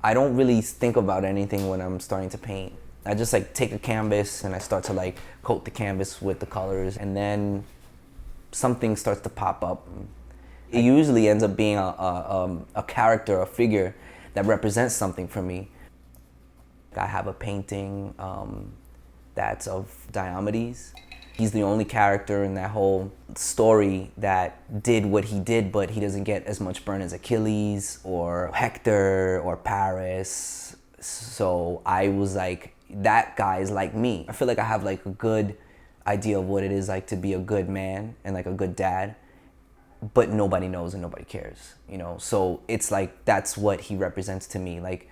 I don't really think about anything when I'm starting to paint. I just like take a canvas and I start to like coat the canvas with the colors, and then something starts to pop up. It usually ends up being a character, a figure that represents something for me. I have a painting that's of Diomedes. He's the only character in that whole story that did what he did, but he doesn't get as much burn as Achilles or Hector or Paris. So I was like, that guy is like me. I feel like I have like a good idea of what it is like to be a good man and like a good dad, but nobody knows and nobody cares, you know? So it's like, that's what he represents to me. Like,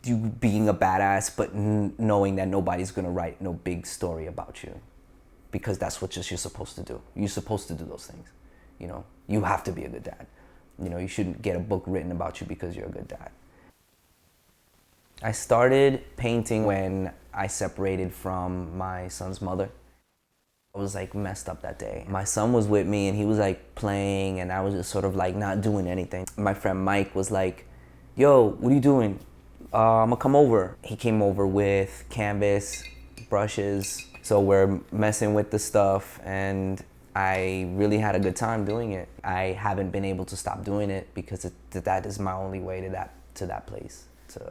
you being a badass, but knowing that nobody's gonna write no big story about you, because that's what just you're supposed to do. You're supposed to do those things, you know? You have to be a good dad. You know, you shouldn't get a book written about you because you're a good dad. I started painting when I separated from my son's mother. I was like messed up that day. My son was with me and he was like playing, and I was just sort of like not doing anything. My friend Mike was like, yo, what are you doing? I'm gonna come over. He came over with canvas, brushes. So we're messing with the stuff, and I really had a good time doing it. I haven't been able to stop doing it because that is my only way to that place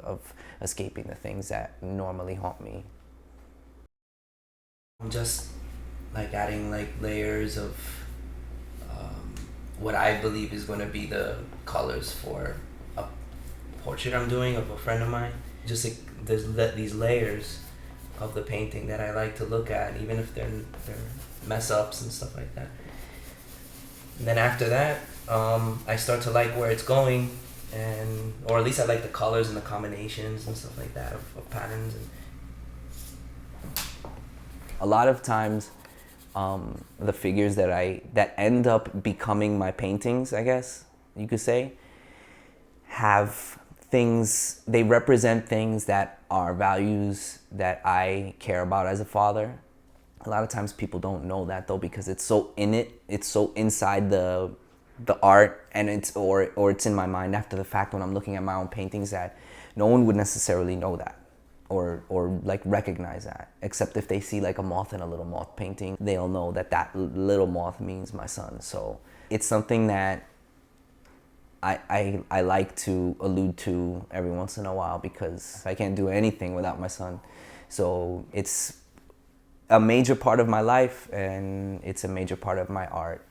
of escaping the things that normally haunt me. I'm just like adding like layers of what I believe is going to be the colors for a portrait I'm doing of a friend of mine. Just like there's these layers of the painting that I like to look at, even if they're mess ups and stuff like that. And then after that, I start to like where it's going, or at least I like the colors and the combinations and stuff like that of patterns. And a lot of times, the figures that end up becoming my paintings, I guess you could say, have things, they represent things that are values that I care about as a father. A lot of times people don't know that though, because it's so it's so inside the art, and it's in my mind after the fact when I'm looking at my own paintings, that no one would necessarily know that or like recognize that, except if they see like a moth and a little moth painting, they'll know that that little moth means my son. So it's something that I like to allude to every once in a while, because I can't do anything without my son. So it's a major part of my life, and it's a major part of my art.